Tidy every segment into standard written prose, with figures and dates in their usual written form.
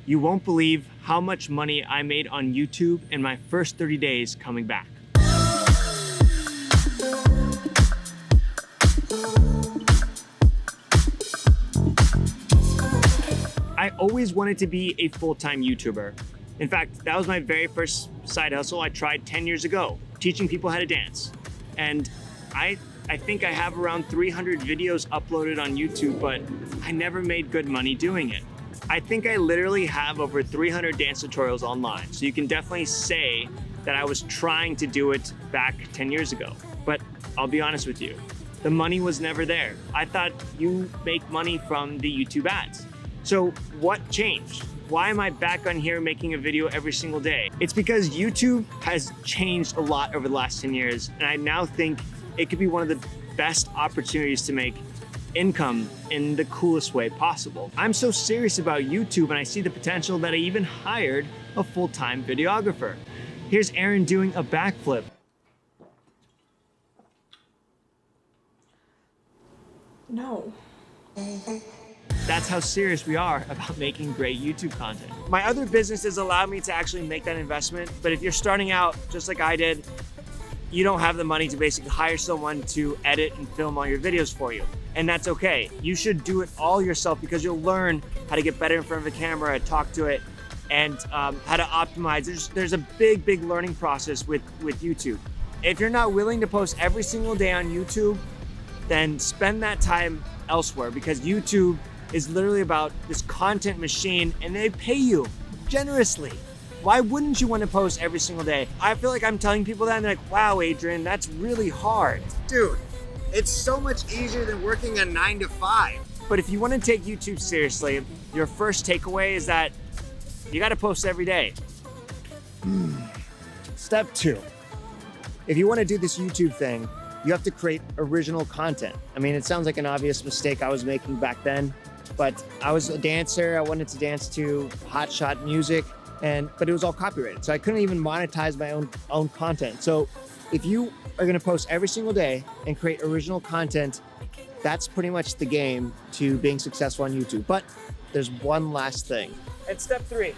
You won't believe how much money I made on YouTube in my first 30 days coming back. I always wanted to be a full-time YouTuber. In fact, that was my very first side hustle I tried 10 years ago, teaching people how to dance. And I think I have around 300 videos uploaded on YouTube, but I never made good money doing it. I think I literally have over 300 dance tutorials online, so you can definitely say that I was trying to do it back 10 years ago. But I'll be honest with you, the money was never there. I thought you make money from the YouTube ads. So what changed? Why am I back on here making a video every single day? It's because YouTube has changed a lot over the last 10 years, and I now think it could be one of the best opportunities to make income in the coolest way possible. I'm so serious about YouTube, and I see the potential that I even hired a full-time videographer. Here's Erin doing a backflip. No. That's how serious we are about making great YouTube content. My other businesses allow me to actually make that investment, but if you're starting out just like I did, you don't have the money to basically hire someone to edit and film all your videos for you. And that's okay. You should do it all yourself because you'll learn how to get better in front of a camera, talk to it, and how to optimize. There's a big learning process with YouTube. If you're not willing to post every single day on YouTube, then spend that time elsewhere, because YouTube is literally about this content machine and they pay you generously. Why wouldn't you want to post every single day? I feel like I'm telling people that and they're like, wow, Adrian, that's really hard. Dude, it's so much easier than working a 9 to 5. But if you want to take YouTube seriously, your first takeaway is that you got to post every day. Step 2. If you want to do this YouTube thing, you have to create original content. I mean, it sounds like an obvious mistake I was making back then, but I was a dancer. I wanted to dance to hotshot music, but it was all copyrighted. So I couldn't even monetize my own content. So if you are gonna post every single day and create original content, that's pretty much the game to being successful on YouTube. But there's one last thing. And step 3,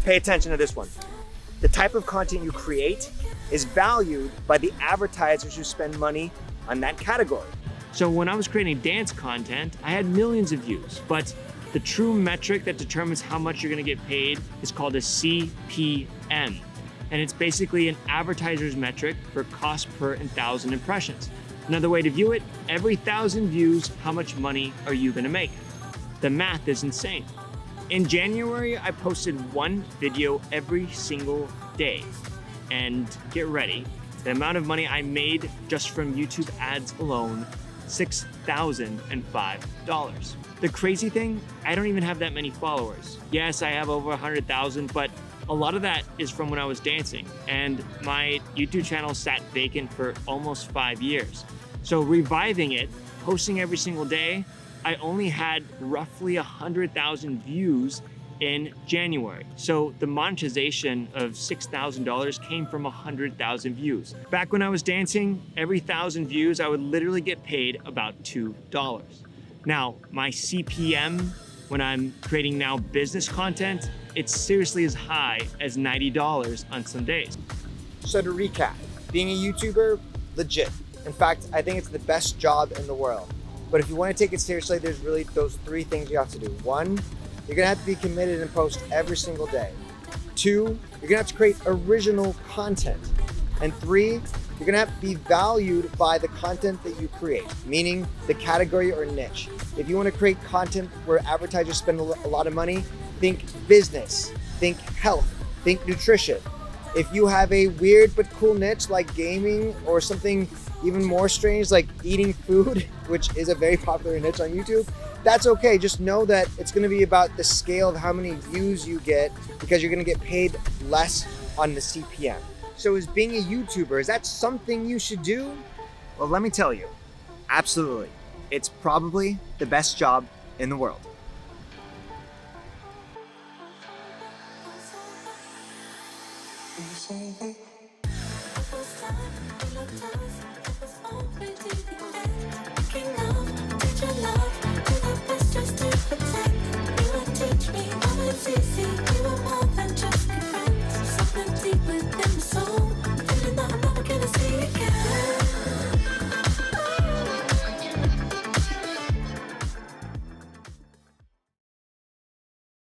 pay attention to this one. The type of content you create is valued by the advertisers who spend money on that category. So when I was creating dance content, I had millions of views, but the true metric that determines how much you're gonna get paid is called a CPM. And it's basically an advertiser's metric for cost per 1,000 impressions. Another way to view it, every 1,000 views, how much money are you gonna make? The math is insane. In January, I posted one video every single day. And get ready, the amount of money I made just from YouTube ads alone, $6,005. The crazy thing, I don't even have that many followers. Yes, I have over 100,000, but a lot of that is from when I was dancing, and my YouTube channel sat vacant for almost 5 years. So reviving it, posting every single day, I only had roughly 100,000 views in January. So the monetization of $6,000 came from 100,000 views. Back when I was dancing, every 1,000 views, I would literally get paid about $2. Now, my CPM, when I'm creating now business content, it's seriously as high as $90 on some days. So to recap, being a YouTuber, legit. In fact, I think it's the best job in the world. But if you want to take it seriously, there's really those 3 things you have to do. 1, you're gonna have to be committed and post every single day. 2, you're gonna have to create original content. And 3, you're gonna have to be valued by the content that you create, meaning the category or niche. If you wanna create content where advertisers spend a lot of money, think business, think health, think nutrition. If you have a weird but cool niche like gaming or something even more strange like eating food, which is a very popular niche on YouTube, that's okay. Just know that it's gonna be about the scale of how many views you get, because you're gonna get paid less on the CPM. So is being a YouTuber, is that something you should do? Well, let me tell you, absolutely. It's probably the best job in the world. You say